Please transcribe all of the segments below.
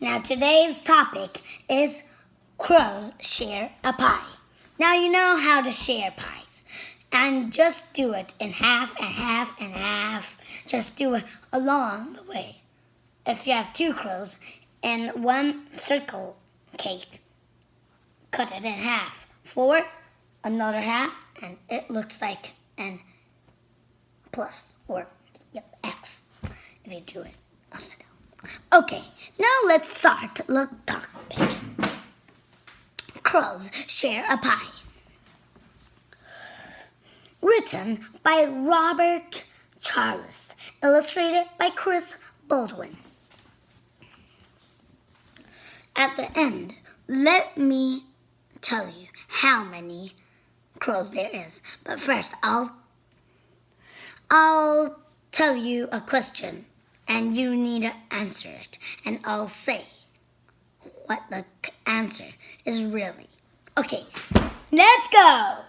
Now today's topic is crows share a pie. Now you know how to share pies. And just do it in half and half and half. Just do it along the way. If you have 2 crows and 1 circle cake, cut it in half. 4, another half, and it looks like an plus or X if you do it upside down. Okay, now let's start the topic. Crows share a pie. Written by Robert Charles, illustrated by Chris Baldwin. At the end, let me tell you how many crows there is. But first, I'll tell you a question, and you need to answer it. And I'll say what the answer is really. Okay, let's go!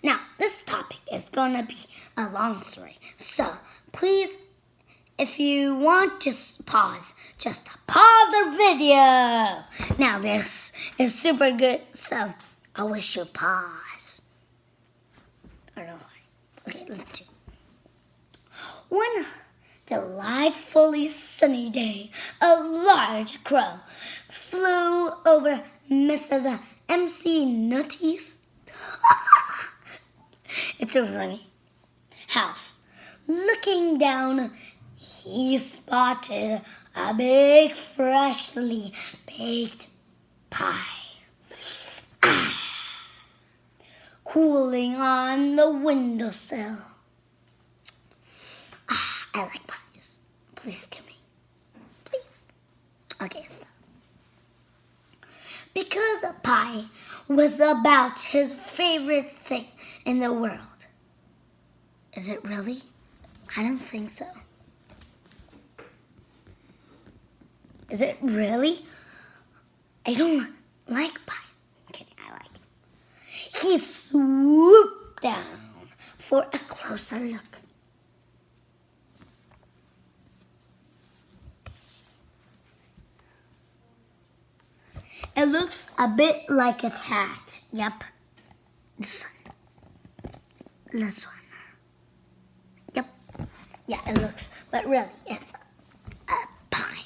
Now, this topic is going to be a long story. So, please, if you want to pause, just pause the video. Now, this is super good, so I wish you pause. I don't know why. Okay, let's do it. One delightfully sunny day, a large crow flew over Mrs. MC Nutty's it's a funny house. Looking down, he spotted a big, freshly baked pie. Cooling on the windowsill. I like pies. Please give me. Please. Okay, stop. Because a pie was about his favorite thing in the world. Is it really? I don't think so. Is it really? I don't like pies. I'm kidding, I like it. He swooped down for a closer look. It looks a bit like a cat. Yep. This one. Yep. Yeah, it looks, but really, it's a pie.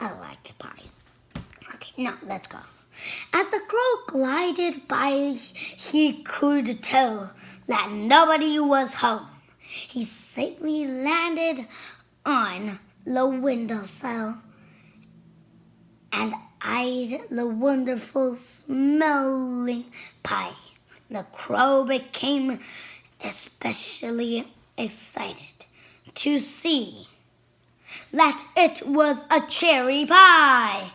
I like pies. Okay, now let's go. As the crow glided by, he could tell that nobody was home. He safely landed on the windowsill and eyed the wonderful smelling pie. The crow became especially excited to see that it was a cherry pie.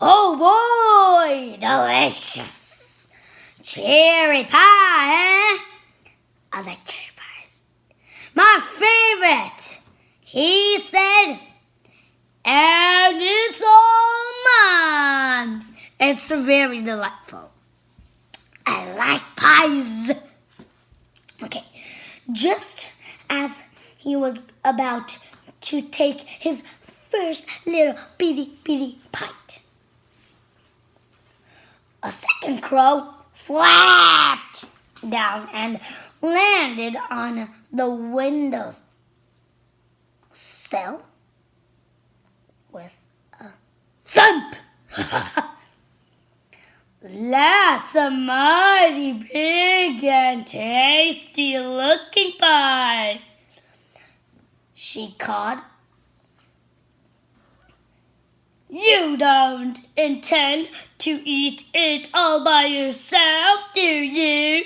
Oh boy, delicious! Cherry pie, eh? I like cherry pies. My favorite, he said, and it's all mine. It's very delightful. I like pies. Okay, just as he was about to take his first little bitty bite, a second crow flapped down and landed on the windowsill with a thump. That's a mighty big and tasty looking pie, she called. You don't intend to eat it all by yourself, do you?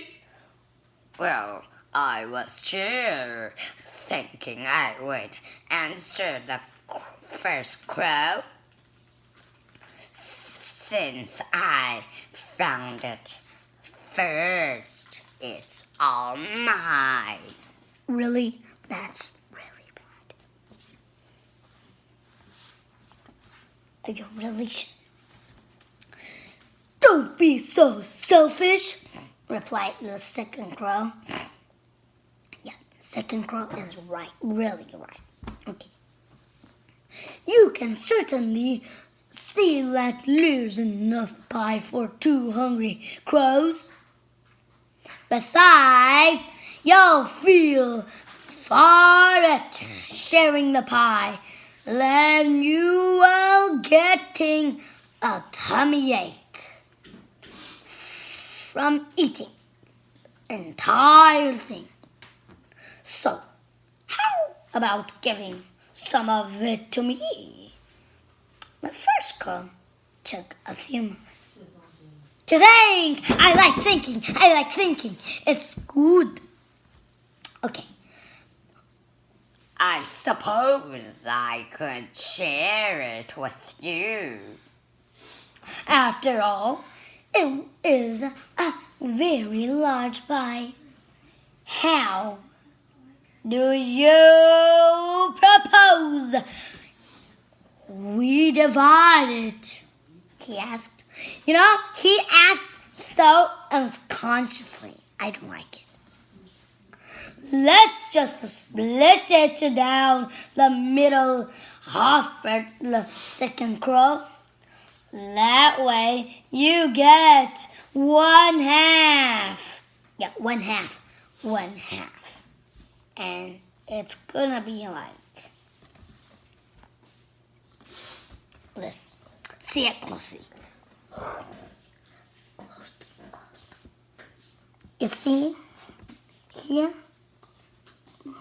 Well, I was sure thinking I would answer the first crow, since I found it first. It's all mine. Really? That's really bad. Are you really sure? Don't be so selfish, replied the second crow. Yeah, second crow is right, really right. Okay. you can certainly see that there's enough pie for 2 hungry crows. Besides, you'll feel far better sharing the pie than you will getting a tummy ache from eating entire thing. So, how about giving some of it to me? The first crow took a few moments to think. I like thinking. It's good. Okay. I suppose I could share it with you. After all, it is a very large pie. How do you propose we divide it? He asked. He asked so unconsciously. I don't like it. Let's just split it down the middle, offered the second crow. That way you get 1/2. Yeah, 1/2. 1/2. And it's gonna be like this. See it closely. You see here?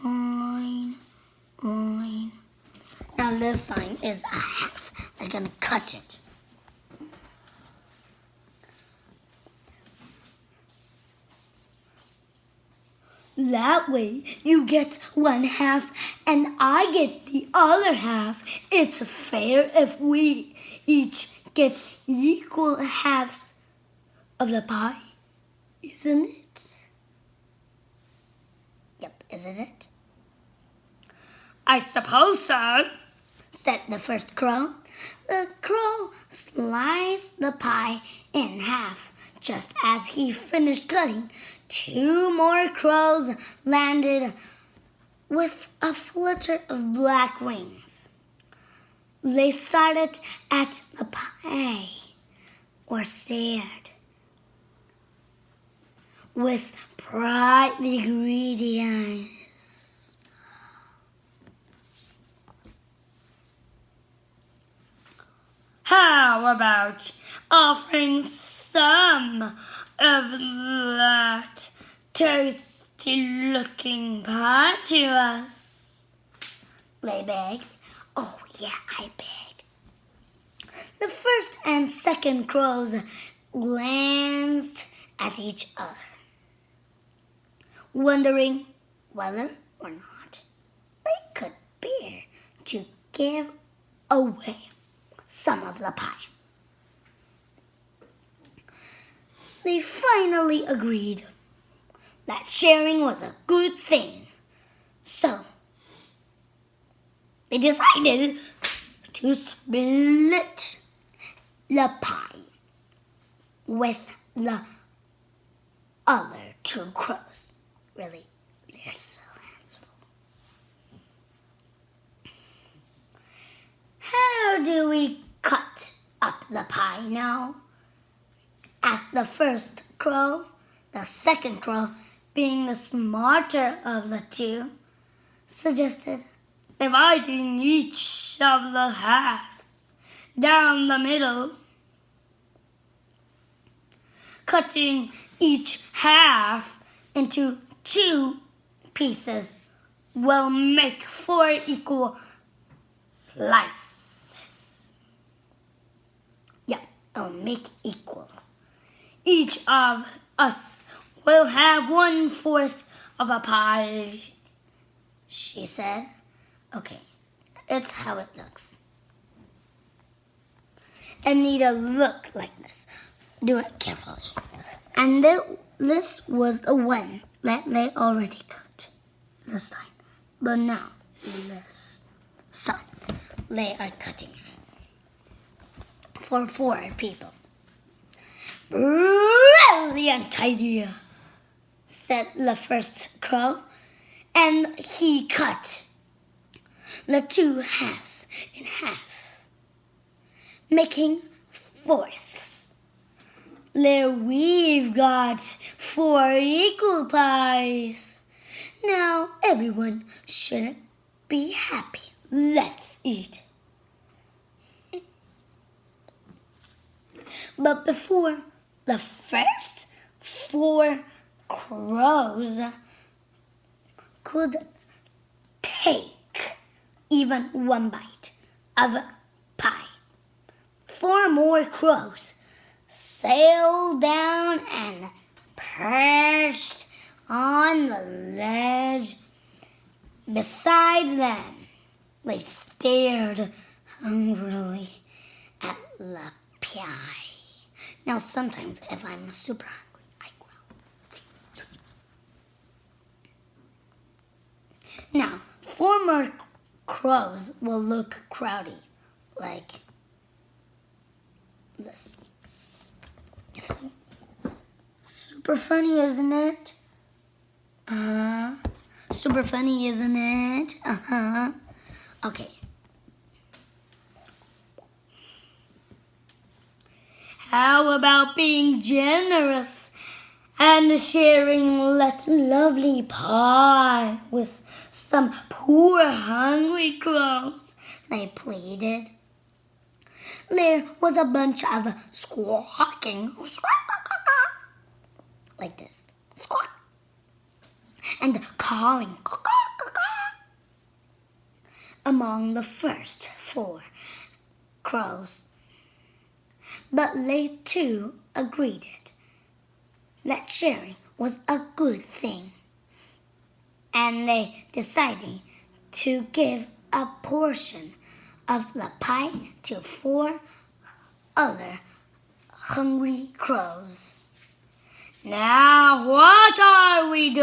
Line. Now this line is a half. They're gonna cut it. That way you get 1/2 and I get the other half. It's fair if we each get equal halves of the pie, isn't it? Yep, isn't it? I suppose so, said the first crow. The crow sliced the pie in half. Just as he finished cutting, 2 more crows landed with a flutter of black wings. They started at the pie, or stared, with brightly greedy eyes. How about offering some of that tasty-looking pie to us? They begged. Oh, yeah, I beg. The first and second crows glanced at each other, wondering whether or not they could bear to give away some of the pie. They finally agreed that sharing was a good thing. So, they decided to split the pie with the other 2 crows. Really, they're so handsome. How do we cut up the pie now? Asked the first crow. The second crow, being the smarter of the 2, suggested dividing each of the halves down the middle. Cutting each half into 2 pieces will make 4 equal slices. Yeah, it'll make equals. Each of us will have 1/4 of a pie, she said. Okay, it's how it looks. It need to look like this. Do it carefully. And this was the one that they already cut this time. But now, this side, they are cutting for 4 people. Brilliant idea, said the first crow, and he cut the 2 halves in half, making fourths. There we've got 4 equal pies. Now everyone should be happy. Let's eat. But before the first 4 crows could take even one bite of a pie, 4 more crows sailed down and perched on the ledge beside them. They stared hungrily at the pie. Now sometimes if I'm super hungry, I growl. Now 4 more crows will look crowdy, like this. It's super funny, isn't it? Super funny, isn't it? Okay. How about being generous and sharing that lovely pie with some poor hungry crows? They pleaded. There was a bunch of squawking, like this, squawk, and cawing among the first 4 crows. But they too agreed that sharing was a good thing, and they decided to give a portion of the pie to 4 other hungry crows. Now what are we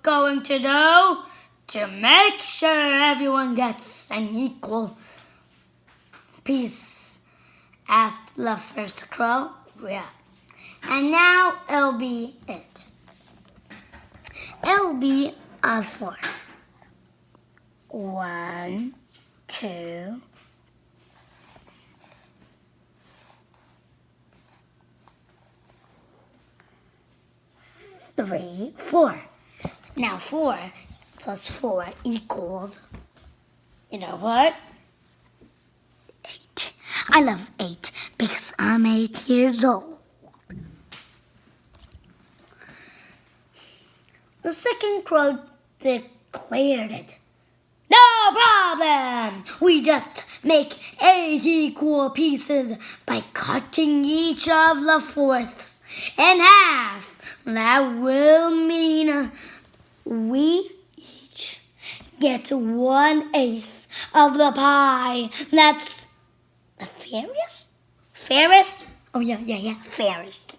going to do to make sure everyone gets an equal piece? Asked the first crow. Yeah. And now it'll be it. It'll be a 4. 1, 2, 3, 4. Now 4 plus 4 equals, you know what? 8. I love 8 because I'm 8 years old. The second crow declared it. No problem! We just make 8 equal pieces by cutting each of the fourths in half. That will mean we each get 1/8 of the pie. That's the fairest? Fairest? Oh, yeah, fairest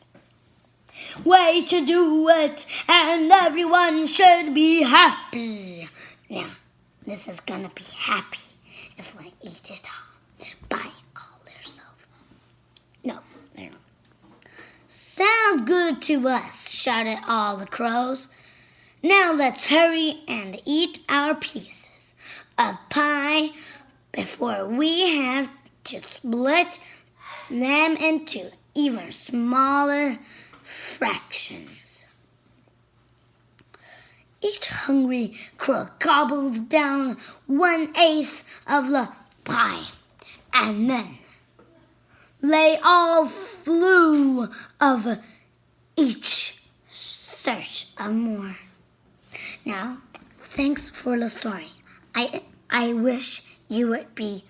way to do it, and everyone should be happy. Now, this is gonna be happy if we eat it all by all ourselves. No. Sound good to us, shouted all the crows. Now let's hurry and eat our pieces of pie before we have to split them into even smaller fractions. Each hungry crow gobbled down 1/8 of the pie, and then they all flew of each search of more. Now, thanks for the story. I wish you would be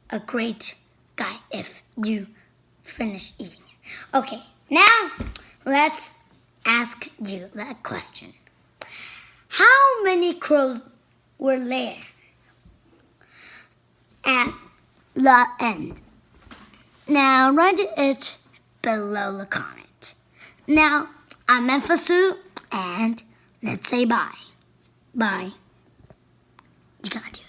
a great guy if you finish eating it. Okay, now let's ask you that question. How many crows were there at the end? Now write it below the comment. Now, I'm Emphasu, and let's say bye. Bye. You gotta do it.